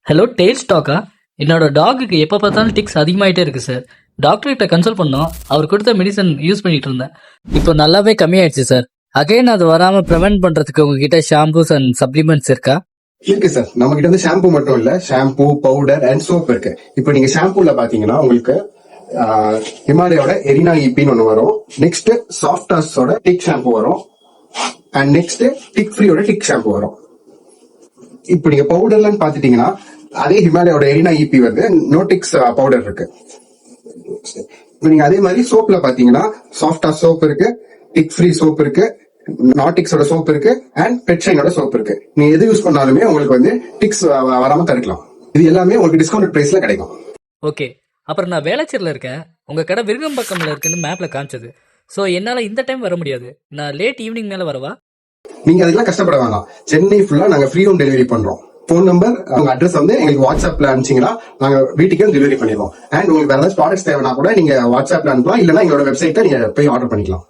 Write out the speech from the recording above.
Hello tail ஸ்டாக்கா? என்னோட டாகுக்கு எப்போ பார்த்தாலும் டிக்ஸ் அதிகமாயிட்டே இருக்கு சார். டாக்டர்கிட்ட கன்சல்ட் பண்ணோம். அவர் கொடுத்த மெடிசன் யூஸ் பண்ணிட்டு இருந்தேன். இப்போ நல்லாவே கம்மியாயிடுச்சு சார். அகைன் அது வராம ப்ரிவென்ட் பண்றதுக்கு உங்ககிட்ட ஷாம்பூஸ் அண்ட் சப்ளிமெண்ட்ஸ் இருக்கா? இருக்கு சார். நம்ம கிட்ட வந்து ஷாம்பு மட்டும் இல்ல, ஷாம்பு, பவுடர் அண்ட் சோப் இருக்கு. இப்போ நீங்க ஷாம்புல பாத்தீங்கன்னா உங்களுக்கு ஹிமாலயோட எரினா இபின்னு ஒண்ணு வரும். நெக்ஸ்ட் சாஃப்டாஸோட டிக் ஷாம்பு வரும். அண்ட் நெக்ஸ்ட் டிக் ஃப்ரீயோட டிக் ஷாம்பு வரும். இப்போ நீங்க பவுடர்லன்னு பாத்துட்டீங்கன்னா அதே ஹிமாலயோட எரினா இபி வருது, நோடிக்ஸ் பவுடர் இருக்கு. இப்போ நீங்க அதே மாதிரி சோப்ல பாத்தீங்கன்னா சாஃப்டா சோப் இருக்கு, டிக் ஃப்ரீ சோப் இருக்கு, நாட்டிக்ஸோட சோப் இருக்கு அண்ட் பெட்ஷைனோட சோப் இருக்கு. நீங்க எது யூஸ் பண்ணாலுமே உங்களுக்கு வந்து டிக்ஸ் வராம தடுக்கலாம். இது எல்லாமே உங்களுக்கு டிஸ்கவுண்ட் பிரைஸ்ல கிடைக்கும். ஓகே, அப்புறம் நான் வேளச்சேரியில் இருக்கேன். உங்க கடை விருகம்பக்கம்ல இருக்குன்னு மேப்ல காமிச்சது. ஸோ என்னால இந்த டைம் வர முடியாது. நான் லேட் ஈவினிங் மேல வரவா? நீங்க அதுக்கெல்லாம் கஷ்டப்பட வேண்டாம். சென்னை ஃபுல்லா நாங்க ஃப்ரீ ஹோம் டெலிவரி பண்றோம். போன் நம்பர், உங்க அட்ரஸ் வந்து எங்களுக்கு வாட்ஸ்அப்ல அனுப்பிச்சீங்கன்னா நாங்க வீட்டுக்கே டெலிவரி பண்ணிடுவோம். அண்ட் உங்களுக்கு வேற ஏதாவது ப்ராடக்ட்ஸ் தேவைன்னா கூட நீங்க வாட்ஸ்அப்ல அனுப்பலாம், இல்லைன்னா எங்களோட வெப்சைட்ல நீங்க போய் ஆர்டர் பண்ணிக்கலாம்.